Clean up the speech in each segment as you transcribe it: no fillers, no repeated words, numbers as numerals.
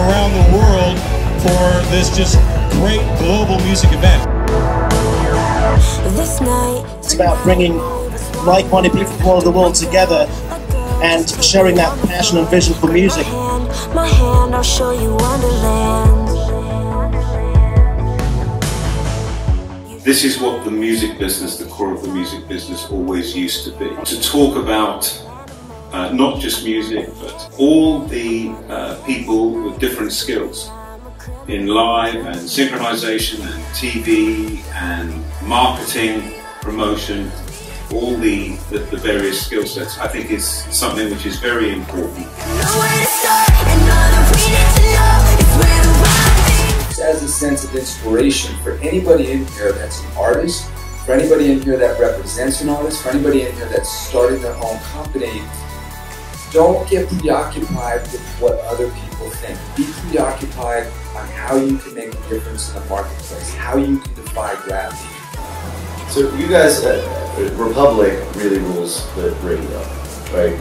around the world for this just great global music event. It's about bringing like-minded people from all over the world together and sharing that passion and vision for music. My hand, I'll show you wonderland. This is what the music business, the core of the music business, always used to be. To talk about not just music, but all the people with different skills in live and synchronization and TV and marketing, promotion, all the various skill sets, I think is something which is very important. As a sense of inspiration for anybody in here that's an artist, for anybody in here that represents an artist, for anybody in here that's starting their own company. Don't get preoccupied with what other people think. Be preoccupied on how you can make a difference in the marketplace, how you can defy gravity. So you guys, Republic really rules the radio, right?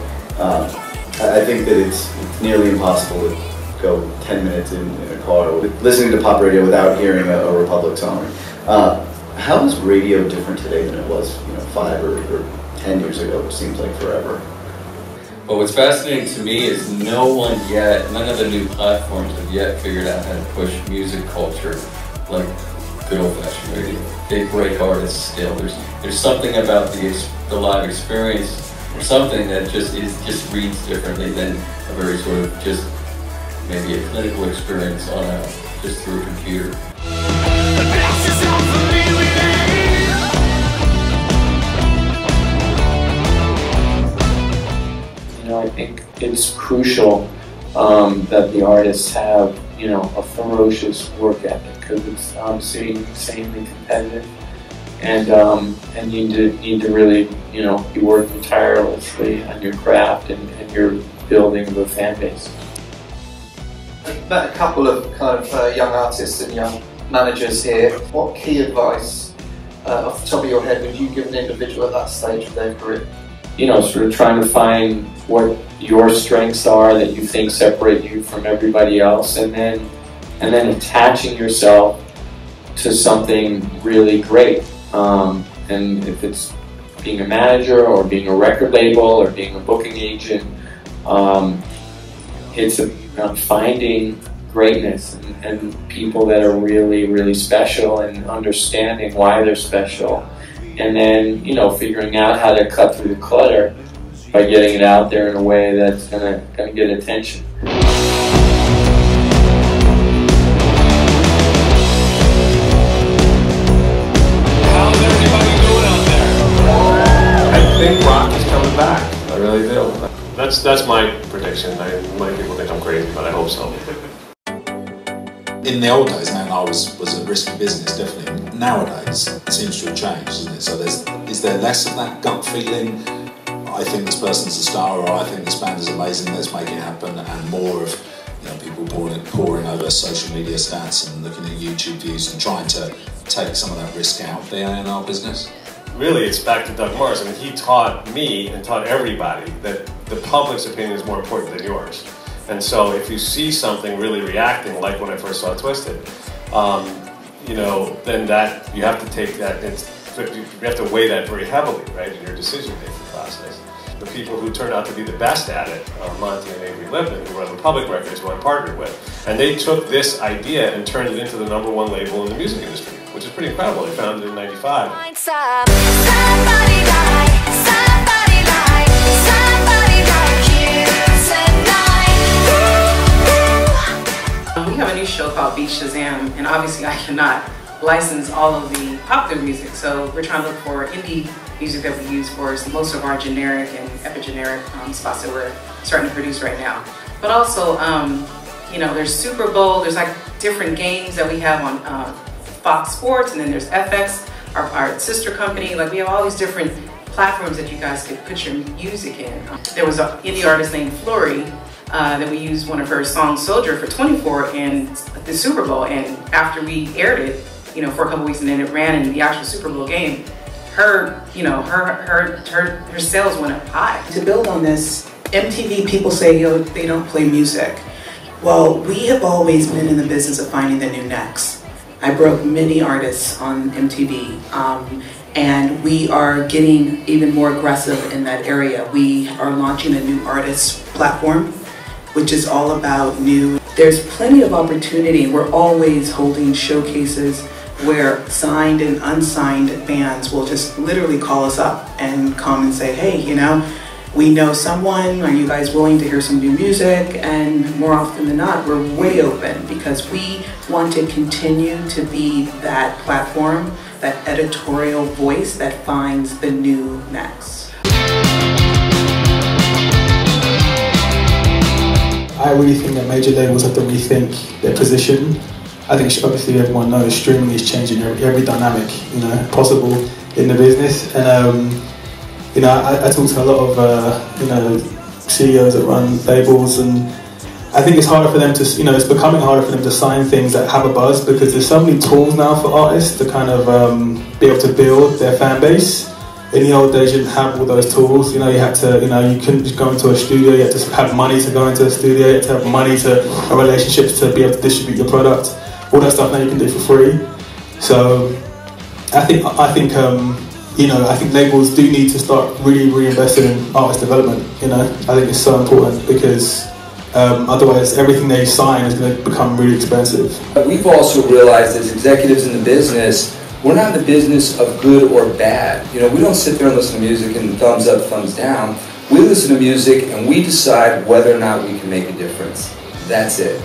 I think that it's nearly impossible to go 10 minutes in a car listening to pop radio without hearing a Republic song. How is radio different today than it was 5 or 10 years ago, which seems like forever? Well, what's fascinating to me is none of the new platforms have yet figured out how to push music culture like good old-fashioned radio. They break artists still. There's something about the live experience or something that just reads differently than a very sort of just maybe a clinical experience on just through a computer. I think it's crucial that the artists have, a ferocious work ethic, because it's obviously insanely competitive, and you need to really, be working tirelessly on your craft and your building of a fan base. Met a couple of young artists and young managers here. What key advice, off the top of your head, would you give an individual at that stage of their career? Sort of trying to find what your strengths are that you think separate you from everybody else, and then attaching yourself to something really great. And if it's being a manager or being a record label or being a booking agent, it's about finding greatness and people that are really, really special and understanding why they're special. And then, figuring out how to cut through the clutter by getting it out there in a way that's gonna get attention. How's everybody doing out there? I think rock is coming back. I really do. That's my prediction. Many people think I'm crazy, but I hope so. In the old days, A&R was a risky business, definitely. Nowadays, it seems to have changed, isn't it? So is there less of that gut feeling, I think this person's a star, or I think this band is amazing, let's make it happen, and more of people poring over social media stats and looking at YouTube views and trying to take some of that risk out of the A&R business? Really, it's back to Doug Morris. I mean, he taught me and taught everybody that the public's opinion is more important than yours. And so if you see something really reacting, like when I first saw Twisted, then that you have to take that, you have to weigh that very heavily, right, in your decision-making process. The people who turned out to be the best at it are Monty and A&RWorldwide, who run Republic Records, who I partnered with. And they took this idea and turned it into the #1 label in the music industry, which is pretty incredible. They founded it in '95. We have a new show called Beat Shazam, and obviously I cannot license all of the popular music, so we're trying to look for indie music that we use for most of our generic and epigeneric spots that we're starting to produce right now. But also, there's Super Bowl, there's like different games that we have on Fox Sports, and then there's FX, our sister company. Like, we have all these different platforms that you guys could put your music in. There was an indie artist named Flori that we used one of her songs, Soldier, for 24 in the Super Bowl, and after we aired it, for a couple weeks, and then it ran in the actual Super Bowl game, her sales went up high. To build on this, MTV people say they don't play music. Well, we have always been in the business of finding the new next. I broke many artists on MTV, and we are getting even more aggressive in that area. We are launching a new artist platform, which is all about new. There's plenty of opportunity. We're always holding showcases where signed and unsigned bands will just literally call us up and come and say, hey, you know, we know someone, are you guys willing to hear some new music? And more often than not, we're way open because we want to continue to be that platform, that editorial voice that finds the new next. I really think that major labels have to rethink their position. I think obviously everyone knows streaming is changing every dynamic, you know, possible in the business. And you know, I talk to a lot of you know, CEOs that run labels, and I think it's harder for them to, you know, it's becoming harder for them to sign things that have a buzz because there's so many tools now for artists to kind of be able to build their fan base. In the old days, you didn't have all those tools. You know, you had to, you know, you couldn't just go into a studio. You had to have money to go into a studio. You had to have money to relationships to be able to distribute your product. All that stuff now you can do for free. So, I think you know, I think labels do need to start really reinvesting in artist development. You know, I think it's so important because otherwise everything they sign is going to become really expensive. We've also realized as executives in the business, we're not in the business of good or bad. You know, we don't sit there and listen to music and thumbs up, thumbs down. We listen to music and we decide whether or not we can make a difference. That's it.